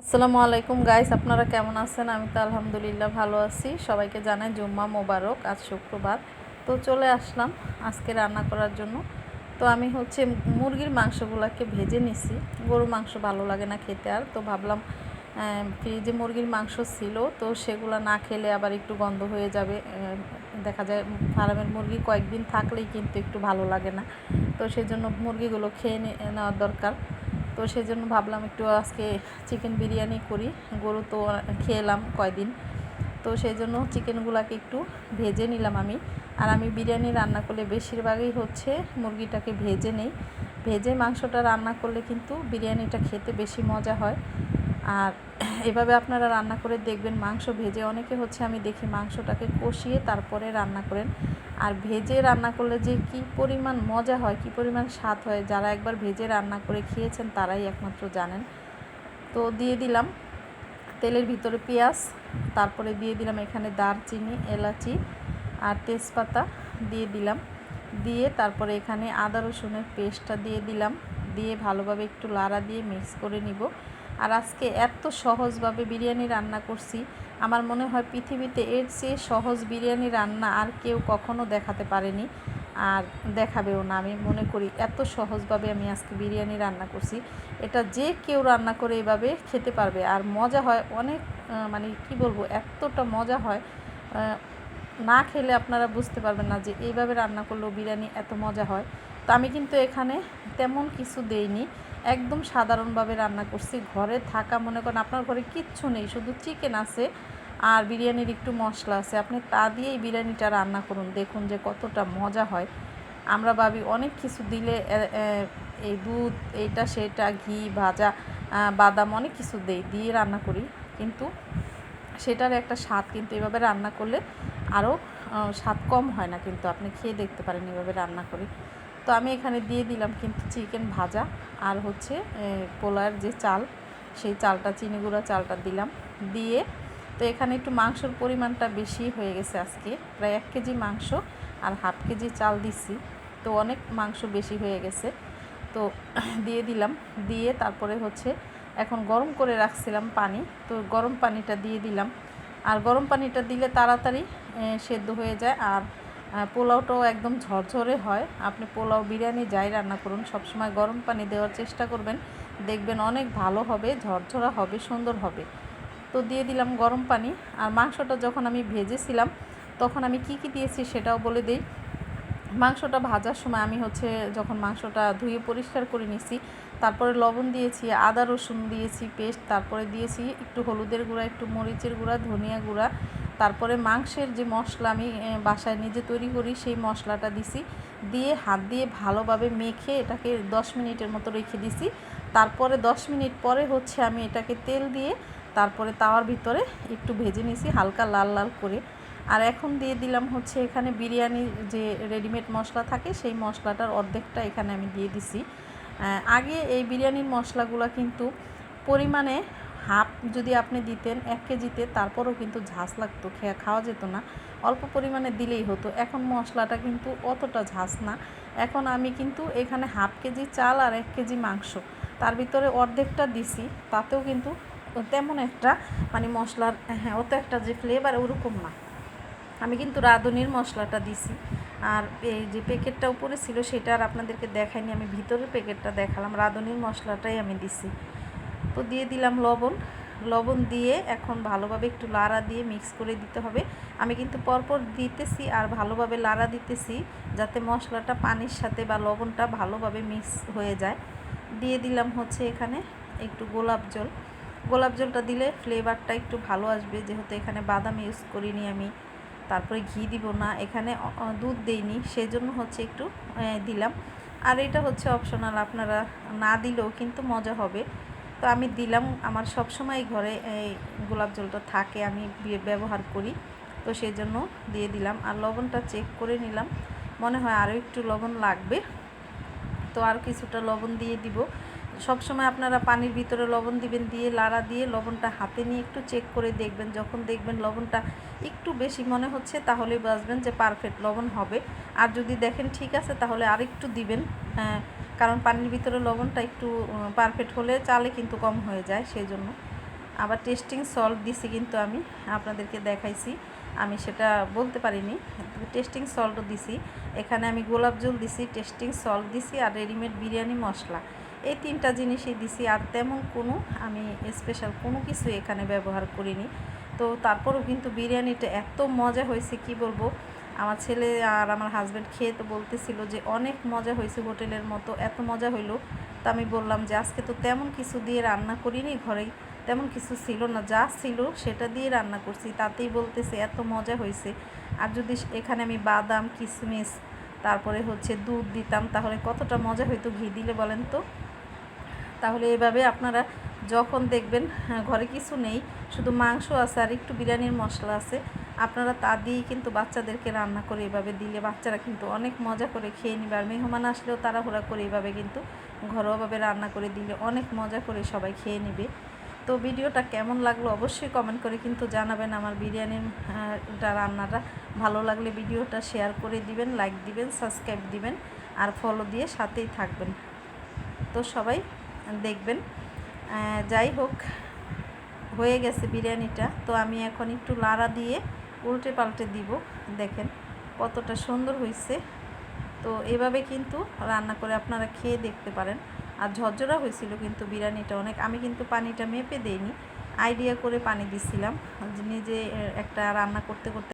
আসসালামু আলাইকুম গাইস, আপনারা কেমন আছেন? আমি তো আলহামদুলিল্লাহ ভালো আছি। সবাইকে জানাই জুম্মা মোবারক। আজ শুক্রবার, তো চলে আসলাম আজকে রান্না করার জন্য। তো আমি মুরগির মাংসগুলোকে ভেজে নিছি। গরু মাংস ভালো লাগে না খেতে, আর তো ভাবলাম ফ্রিজে মুরগির মাংস ছিল, তো সেগুলো না খেলে আবার একটু গন্ধ হয়ে যাবে। দেখা যায় ফার্মের মুরগি কয়েকদিন থাকলেই কিন্তু একটু ভালো লাগে না, তো সেজন্য মুরগিগুলো খেয়ে নেওয়ার দরকার। তো সেজন্য ভাবলাম একটু আজকে চিকেন বিরিয়ানি করি। গরু তো খেলাম কয়দিন, তো সেই জন্য চিকেনগুলোকে একটু ভেজে নিলাম আমি। আর আমি বিরিয়ানি রান্না করলে বেশিরভাগই মুরগিটাকে ভেজে নেই। ভেজে মাংসটা রান্না করলে কিন্তু বিরিয়ানিটা খেতে বেশি মজা হয়। আর এভাবে আপনারা রান্না করে দেখবেন। মাংস ভেজে অনেকে আমি দেখি মাংসটাকে কষিয়ে তারপরে রান্না করেন। আর ভেজে রান্না করলে যে কী পরিমাণ মজা হয়, কী পরিমাণ স্বাদ হয়, যারা একবার ভেজে রান্না করে খেয়েছেন তারাই একমাত্র জানেন। তো দিয়ে দিলাম তেলের ভিতরে পেঁয়াজ, তারপরে দিয়ে দিলাম এখানে দারচিনি, এলাচি আর তেজপাতা দিয়ে দিলাম। দিয়ে তারপরে এখানে আদা রসুনের পেস্টটা দিয়ে দিলাম। দিয়ে ভালোভাবে একটু লাড়া দিয়ে মিক্স করে নিব। আর আজকে এত সহজভাবে বিরিয়ানি রান্না করছি, আমার মনে হয় পৃথিবীতে এর চেয়ে সহজ বিরিয়ানি রান্না আর কেউ কখনো দেখাতে পারেনি, আর দেখাবেও না। আমি মনে করি এত সহজভাবে আমি আজকে বিরিয়ানি রান্না করছি, এটা যে কেউ রান্না করে এভাবে খেতে পারবে। আর মজা হয় অনেক, মানে কি বলবো, এতটা মজা হয়, না খেলে আপনারা বুঝতে পারবেন না যে এইভাবে রান্না করলেও বিরিয়ানি এত মজা হয়। তো আমি কিন্তু এখানে তেমন কিছু দেইনি, একদম সাধারণভাবে রান্না করছি। ঘরে থাকা, মনে করেন আপনার ঘরে কিচ্ছু নেই, শুধু চিকেন আছে আর বিরিয়ানির একটু মশলা আছে, আপনি তা দিয়েই বিরিয়ানিটা রান্না করুন, দেখুন যে কতটা মজা হয়। আমরা ভাবি অনেক কিছু দিলে, এই দুধ, এইটা সেটা, ঘি, ভাজা, বাদাম, অনেক কিছু দিয়ে রান্না করি, কিন্তু সেটার একটা স্বাদ কিন্তু এভাবে রান্না করলে আরও স্বাদ কম হয় না। কিন্তু আপনি খেয়ে দেখতে পারেন এভাবে রান্না করি। তো আমি এখানে দিয়ে দিলাম কিন্তু চিকেন ভাজা, আর পোলার যে চাল, সেই চালটা, চিনি গুঁড়া চালটা দিলাম। দিয়ে তো এখানে একটু মাংসর পরিমাণটা বেশি হয়ে গেছে, আজকে প্রায় 1 কেজি মাংস আর হাফ কেজি চাল দিছি, তো অনেক মাংস বেশি হয়ে গেছে। তো দিয়ে দিলাম। দিয়ে তারপরে এখন গরম করে রাখছিলাম পানি, তো গরম পানিটা দিয়ে দিলাম। আর গরম পানিটা দিলে তাড়াতাড়ি সেদ্ধ হয়ে যায়, আর পোলাওটাও একদম ঝরঝরে হয়। আপনি পোলাও, বিরিয়ানি যাই রান্না করুন, সবসময় গরম পানি দেওয়ার চেষ্টা করবেন, দেখবেন অনেক ভালো হবে, ঝরঝরা হবে, সুন্দর হবে। তো দিয়ে দিলাম গরম পানি। আর মাংসটা যখন আমি ভেজেছিলাম তখন আমি কি কি দিয়েছি সেটাও বলে দিই। মাংসটা ভাজার সময় আমি যখন মাংসটা ধুয়ে পরিষ্কার করে নিছি, তারপরে লবণ দিয়েছি, আদা রসুন দিয়েছি পেস্ট, তারপরে দিয়েছি একটু হলুদের গুঁড়া, একটু মরিচের গুঁড়া, ধনিয়া গুঁড়া, তারপরে মাংসের যে মশলা আমি বাসায় নিজে তৈরি করি সেই মশলাটা দিছি। দিয়ে হাত দিয়ে ভালোভাবে মেখে এটাকে 10 মিনিটের মতো রেখে দিছি। তারপরে 10 মিনিট পরে আমি এটাকে তেল দিয়ে তারপরে তাওয়ার ভিতরে একটু ভেজে নিছি হালকা লাল লাল করে। আর এখন দিয়ে দিলাম এখানে বিরিয়ানির যে রেডিমেড মশলা থাকে, সেই মশলাটার অর্ধেকটা এখানে আমি দিয়ে দিছি। আগে এই বিরিয়ানির মশলাগুলো কিন্তু পরিমাণে হাফ যদি আপনি দিতেন 1 কেজিতে, তারপরেও কিন্তু ঝাঁজ লাগতো, খাওয়া যেত না, অল্প পরিমাণে দিলেই হতো। এখন মশলাটা কিন্তু অতটা ঝাঁজ না। এখন আমি কিন্তু এখানে হাফ কেজি চাল আর 1 কেজি মাংস, তার ভিতরে অর্ধেকটা দিছি, তাতেও কিন্তু তেমন একটা মশলার, অত একটা যে ফ্লেভার ওরকম না। আমি কিন্তু রাঁধুনির মশলাটা দিছি। আর এই যে প্যাকেটটা উপরে ছিল সেটা আর আপনাদেরকে দেখাইনি, আমি ভিতরের প্যাকেটটা দেখালাম, রাঁধুনির মশলাটাই আমি দিছি। তো দিয়ে দিলাম লবণ দিয়ে এখন ভালোভাবে একটু লাড়া দিয়ে মিক্স করে দিতে হবে। আমি কিন্তু পরপর দিতেছি আর ভালোভাবে লাড়া দিতেছি, যাতে মশলাটা পানির সাথে বা লবণটা ভালোভাবে মিক্স হয়ে যায়। দিয়ে দিলাম এখানে একটু গোলাপ জলটা দিলে ফ্লেভারটা একটু ভালো আসবে, যেহেতু এখানে বাদাম ইউজ করিনি আমি। তারপরে ঘি দিব না, এখানে দুধ দেইনি, সেজন্য একটু দিলাম। আর এটা অপশনাল, আপনারা না দিলেও কিন্তু মজা হবে। তো আমি দিলাম, আমার সবসময় ঘরে এই গোলাপ জলটা থাকে, আমি ব্যবহার করি, তো সেই জন্য দিয়ে দিলাম। আর লবণটা চেক করে নিলাম, মনে হয় আরও একটু লবণ লাগবে, তো আর কিছুটা লবণ দিয়ে দিব। সবসময় আপনারা পানির ভিতরে লবণ দিবেন, দিয়ে লাড়া দিয়ে লবণটা হাতে নিয়ে একটু চেক করে দেখবেন। যখন দেখবেন লবণটা একটু বেশি মনে হচ্ছে, তাহলে বুঝবেন যে পারফেক্ট লবণ হবে। আর যদি দেখেন ঠিক আছে, তাহলে আরেকটু দিবেন, কারণ পানির ভিতরে লবণটা একটু পারফেক্ট হলে চালে কিন্তু কম হয়ে যায়, সেই জন্য। আবার টেস্টিং সল্ট দিছি, কিন্তু আমি আপনাদেরকে দেখাইছি, আমি সেটা বলতে পারিনি। টেস্টিং সল্টও দিছি, এখানে আমি গোলাপ জল দিছি, টেস্টিং সল্ট দিছি, আর রেডিমেড বিরিয়ানি মশলা, এই 3টা জিনিসই দিছি। আর তেমন কোনো আমি স্পেশাল কোনো কিছু এখানে ব্যবহার করিনি। তো তারপরেও কিন্তু বিরিয়ানিটা এত মজা হয়েছে কি বলবো। আমার ছেলে আর আমার হাজব্যান্ড খেয়ে তো বলতেছিল যে অনেক মজা হয়েছে, হোটেলের মতো, এত মজা হইলো। তো আমি বললাম যে আজকে তো তেমন কিছু দিয়ে রান্না করিনি, ঘরেই তেমন কিছু ছিল না, যা ছিল সেটা দিয়ে রান্না করছি, তাতেই বলতেছে এত মজা হয়েছে। আর যদি এখানে আমি বাদাম, কিশমিশ, তারপরে হচ্ছে দুধ দিতাম, তাহলে কতটা মজা হইতো ঘি দিলে বলেন তো। তাহলে এভাবে আপনারা যখন দেখবেন ঘরে কিছু নেই, শুধু মাংস আছে আর একটু বিরিয়ানির মশলা আছে, আপনারা তা দিয়েই কিন্তু বাচ্চাদেরকে রান্না করে এভাবে দিলে বাচ্চারা কিন্তু অনেক মজা করে খেয়ে নেবে। আর মেহমান আসলেও তাড়াহুড়া করে এভাবে কিন্তু ঘরোয়াভাবে রান্না করে দিলে অনেক মজা করে সবাই খেয়ে নেবে। তো ভিডিওটা কেমন লাগলো অবশ্যই কমেন্ট করে কিন্তু জানাবেন। আমার বিরিয়ানির রান্নাটা ভালো লাগলে ভিডিওটা শেয়ার করে দিবেন, লাইক দিবেন, সাবস্ক্রাইব দিবেন, আর ফলো দিয়ে সাথেই থাকবেন। তো সবাই দেখবেন। যাই হোক, হয়ে গেছে বিরিয়ানিটা। তো আমি এখন একটু লাড়া দিয়ে উল্টে পাল্টে দিব, দেখেন কতটা সুন্দর হয়েছে। তো এভাবে কিন্তু রান্না করে আপনারা খেয়ে দেখতে পারেন। আর ঝরঝরা হয়েছিল কিন্তু বিরিয়ানিটা অনেক। আমি কিন্তু পানিটা মেপে দেইনি, আইডিয়া করে পানি দিছিলাম, নিজে একটা রান্না করতে করতে